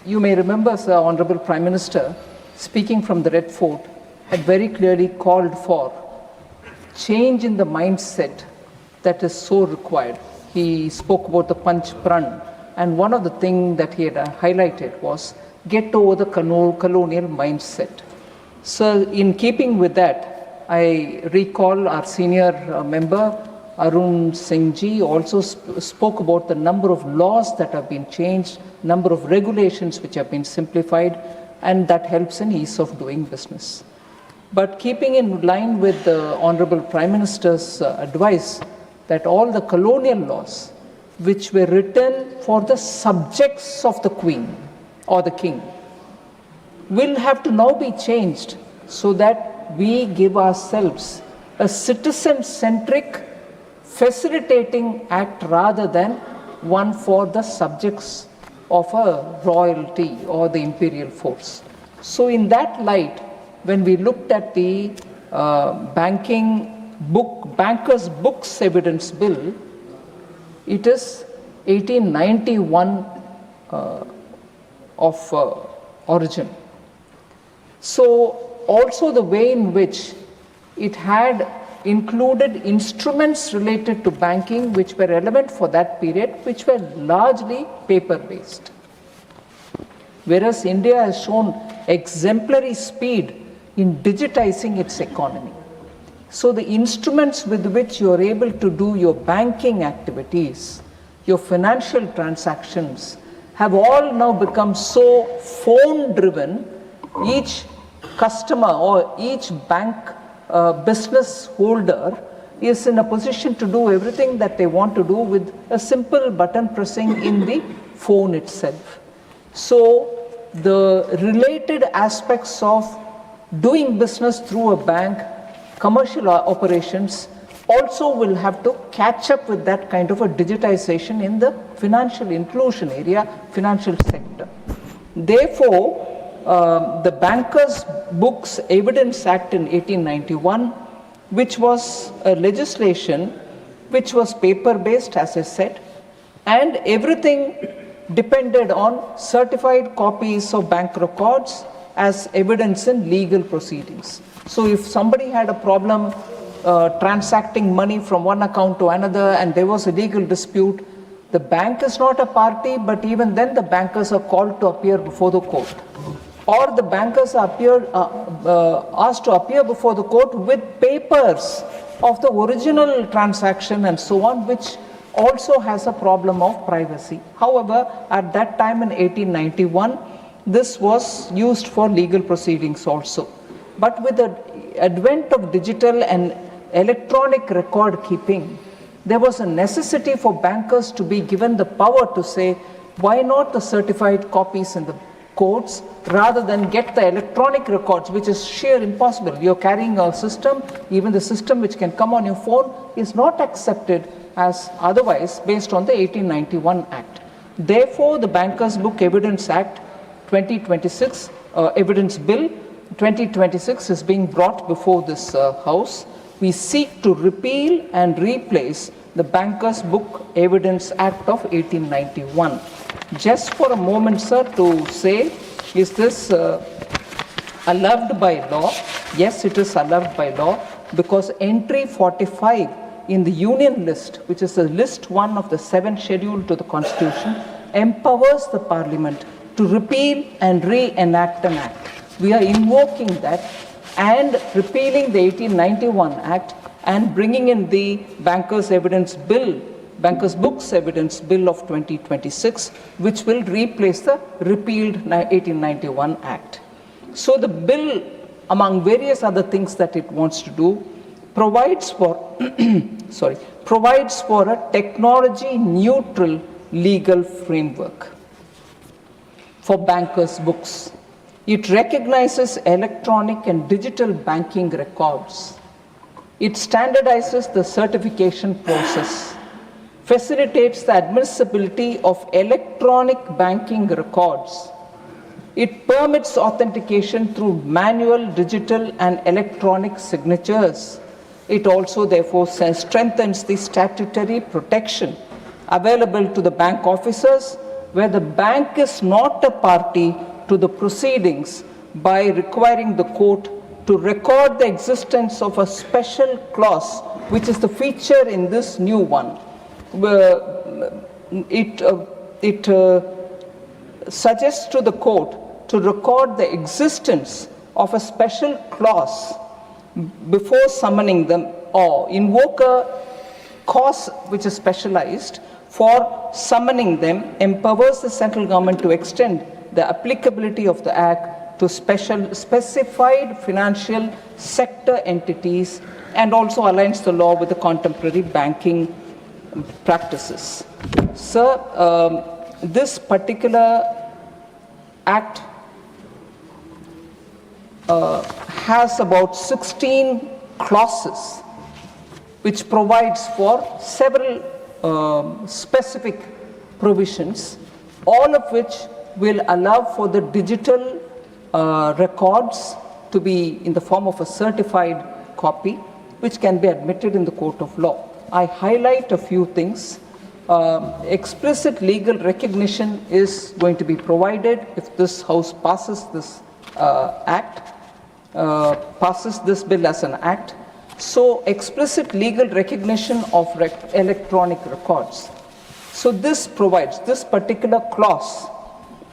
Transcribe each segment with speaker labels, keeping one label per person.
Speaker 1: You may remember, Sir, Honorable Prime Minister, speaking from the Red Fort, had very clearly called for change in the mindset that is so required. He spoke about the Panch Pran, and one of the things that he had highlighted was get over the colonial mindset. So in keeping with that, I recall our senior member, Arun Singh Ji, also spoke about the number of laws that have been changed, number of regulations which have been simplified, and that helps in ease of doing business. But keeping in line with the Honorable Prime Minister's advice that all the colonial laws which were written for the subjects of the Queen or the King will have to now be changed so that we give ourselves a citizen-centric facilitating act rather than one for the subjects of a royalty or the imperial force. So in that light, when we looked at the Bankers' Books Evidence Bill, it is 1891 of origin. So also the way in which it had included instruments related to banking which were relevant for that period, which were largely paper-based. Whereas India has shown exemplary speed in digitizing its economy. So the instruments with which you are able to do your banking activities, your financial transactions, have all now become so phone-driven. Each customer or each bank business holder is in a position to do everything that they want to do with a simple button pressing in the phone itself. So the related aspects of doing business through a bank, commercial operations, also will have to catch up with that kind of a digitization in the financial inclusion area, financial sector. Therefore, the Bankers' Books Evidence Act in 1891, which was a legislation which was paper-based, as I said, and everything depended on certified copies of bank records as evidence in legal proceedings. So if somebody had a problem transacting money from one account to another and there was a legal dispute, the bank is not a party, but even then the bankers are called to appear before the court. Or the bankers are asked to appear before the court with papers of the original transaction and so on, which also has a problem of privacy. However, at that time in 1891, this was used for legal proceedings also. But with the advent of digital and electronic record keeping, there was a necessity for bankers to be given the power to say, why not the certified copies in the courts rather than get the electronic records, which is sheer impossible. You're carrying a system, even the system which can come on your phone is not accepted as otherwise based on the 1891 Act. Therefore, the Bankers' Book Evidence Act 2026, Evidence Bill 2026 is being brought before this House. We seek to repeal and replace the Bankers' Book Evidence Act of 1891. Just for a moment, sir, to say, is this allowed by law? Yes, it is allowed by law, because entry 45 in the Union list, which is the list 1 of the 7th schedule to the Constitution, empowers the Parliament to repeal and re-enact an act. We are invoking that and repealing the 1891 Act and bringing in the Bankers' Books Evidence Bill of 2026, which will replace the repealed 1891 Act. So the bill, among various other things that it wants to do, provides for a technology-neutral legal framework for bankers' books. It recognizes electronic and digital banking records. It standardizes the certification process, facilitates the admissibility of electronic banking records. It permits authentication through manual, digital, and electronic signatures. It also, therefore, strengthens the statutory protection available to the bank officers where the bank is not a party to the proceedings by requiring the court to record the existence of a special clause, which is the feature in this new one. It suggests to the court to record the existence of a special clause before summoning them, or invoke a cause which is specialized for summoning them, empowers the central government to extend the applicability of the Act to specified financial sector entities, and also aligns the law with the contemporary banking practices. Sir, this particular Act has about 16 clauses which provides for several specific provisions, all of which will allow for the digital records to be in the form of a certified copy, which can be admitted in the court of law. I highlight a few things. Explicit legal recognition is going to be provided if this House passes this passes this bill as an act. So explicit legal recognition of electronic records. So this particular clause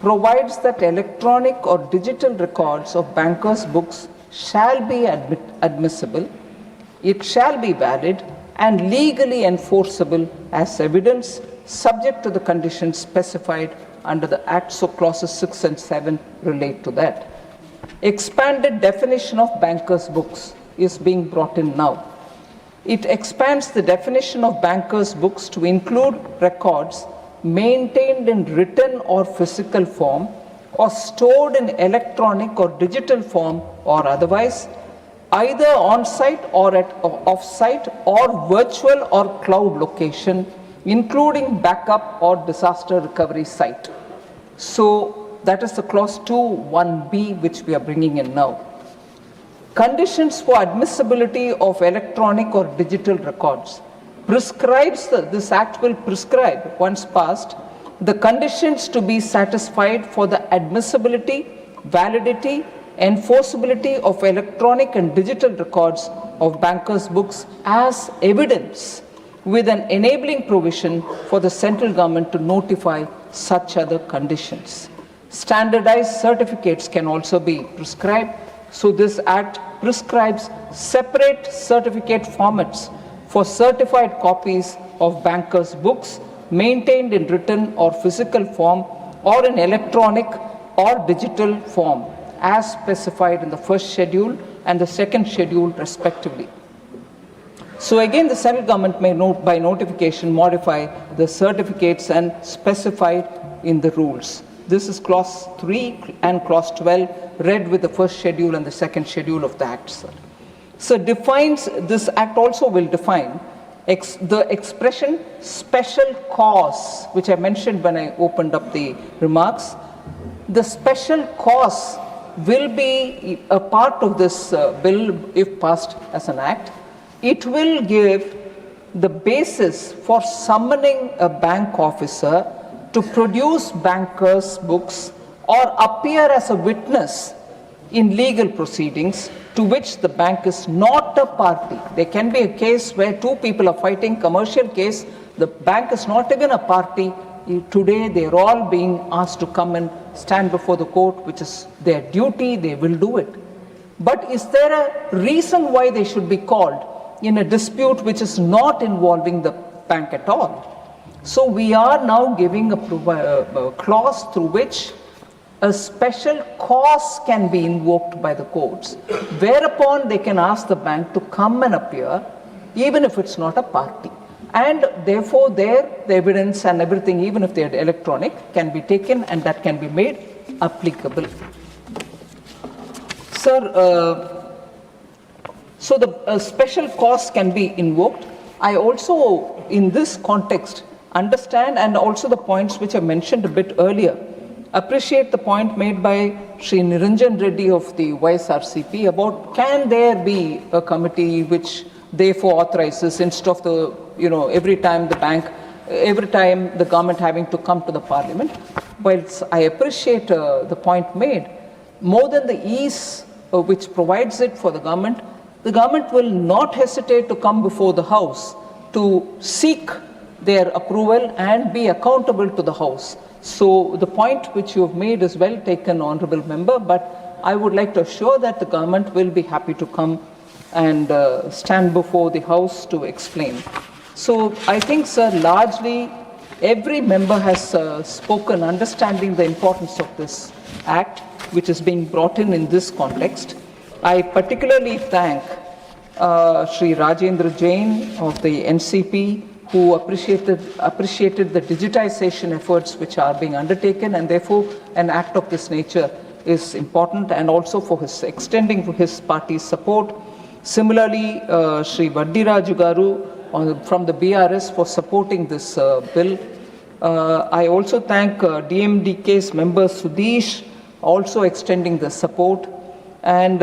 Speaker 1: provides that electronic or digital records of bankers' books shall be admissible, it shall be valid and legally enforceable as evidence, subject to the conditions specified under the Act. So clauses 6 and 7 relate to that. Expanded definition of bankers' books is being brought in now. It expands the definition of bankers' books to include records maintained in written or physical form, or stored in electronic or digital form, or otherwise, either on-site or at off-site or virtual or cloud location, including backup or disaster recovery site. So that is the clause 2(1)(b) which we are bringing in now. Conditions for admissibility of electronic or digital records. This Act will prescribe, once passed, the conditions to be satisfied for the admissibility, validity, enforceability of electronic and digital records of bankers' books as evidence, with an enabling provision for the central government to notify such other conditions. Standardized certificates can also be prescribed. So this Act prescribes separate certificate formats for certified copies of bankers' books maintained in written or physical form, or in electronic or digital form, as specified in the first schedule and the second schedule respectively. So again, the central government may by notification modify the certificates and specify in the rules. This is clause 3 and clause 12 read with the first schedule and the second schedule of the Act, sir. So this Act also will define the expression special cause, which I mentioned when I opened up the remarks. The special cause will be a part of this bill if passed as an Act. It will give the basis for summoning a bank officer to produce bankers' books or appear as a witness in legal proceedings to which the bank is not a party. There can be a case where two people are fighting, commercial case, the bank is not even a party. Today they are all being asked to come and stand before the court, which is their duty, they will do it. But is there a reason why they should be called in a dispute which is not involving the bank at all? So we are now giving a clause through which a special cause can be invoked by the courts, whereupon they can ask the bank to come and appear, even if it's not a party. And therefore, the evidence and everything, even if they are electronic, can be taken and that can be made applicable. Sir, so the special cause can be invoked. I also, in this context, understand, and also the points which I mentioned a bit earlier, appreciate the point made by Sri Niranjan Reddy of the YSRCP about can there be a committee which therefore authorizes instead of the, every time the government having to come to the parliament. whilst I appreciate the point made, more than the ease which provides it for the government will not hesitate to come before the House to seek their approval and be accountable to the House. So the point which you have made is well taken, Honourable Member, but I would like to assure that the government will be happy to come and stand before the House to explain. So I think, sir, largely every member has spoken, understanding the importance of this act, which is being brought in this context. I particularly thank Sri Rajendra Jain of the NCP, who appreciated the digitization efforts which are being undertaken, and therefore an act of this nature is important, and also for his extending his party's support. Similarly, Sri Vaddiraju Garu from the BRS for supporting this bill. I also thank DMDK's member Sudesh, also extending the support, and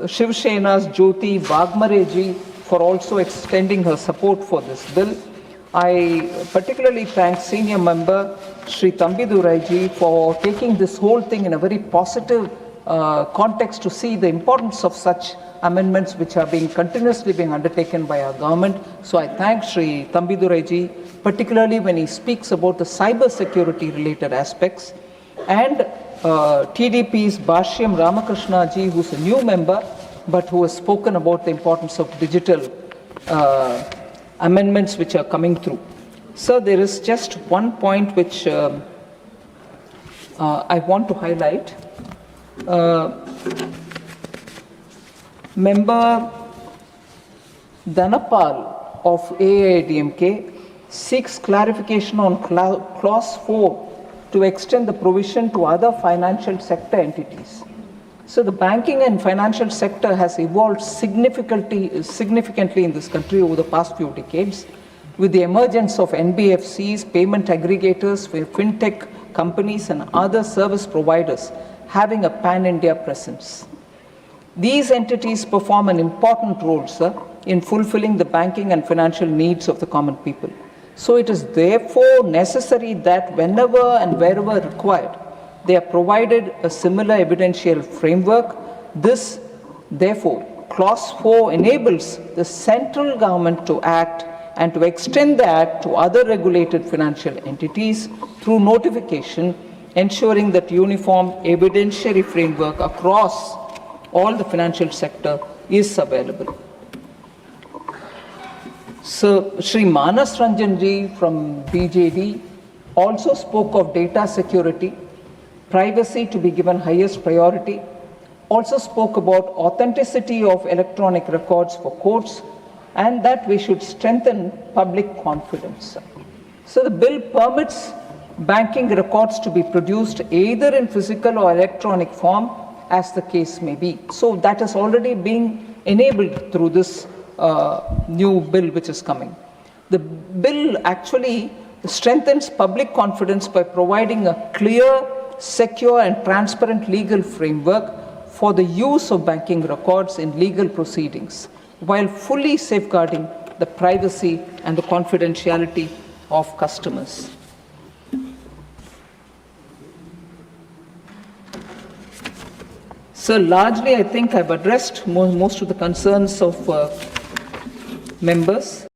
Speaker 1: Shiv Sena's Jyoti Vagmareji for also extending her support for this bill. I particularly thank senior member Sri Thambiduraiji for taking this whole thing in a very positive context to see the importance of such amendments which are continuously being undertaken by our government. So I thank Sri Thambiduraiji, particularly when he speaks about the cyber security related aspects, and TDP's Bhashyam Ramakrishna ji, who's a new member, but who has spoken about the importance of digital amendments which are coming through. So there is just one point which I want to highlight. Member Dhanapal of AIADMK seeks clarification on clause 4 to extend the provision to other financial sector entities. So the banking and financial sector has evolved significantly in this country over the past few decades, with the emergence of NBFCs, payment aggregators, fintech companies and other service providers having a pan-India presence. These entities perform an important role, sir, in fulfilling the banking and financial needs of the common people. So it is therefore necessary that whenever and wherever required, they are provided a similar evidential framework. This, therefore, clause 4 enables the central government to act and to extend the act to other regulated financial entities through notification, ensuring that uniform evidentiary framework across all the financial sector is available. So Sri Manas Ranjan ji from BJD also spoke of data security, privacy to be given highest priority, also spoke about authenticity of electronic records for courts, and that we should strengthen public confidence. So the bill permits banking records to be produced either in physical or electronic form, as the case may be. So that is already being enabled through this new bill which is coming. The bill actually strengthens public confidence by providing a clear, secure and transparent legal framework for the use of banking records in legal proceedings, while fully safeguarding the privacy and the confidentiality of customers. So largely, I think I've addressed most of the concerns of members.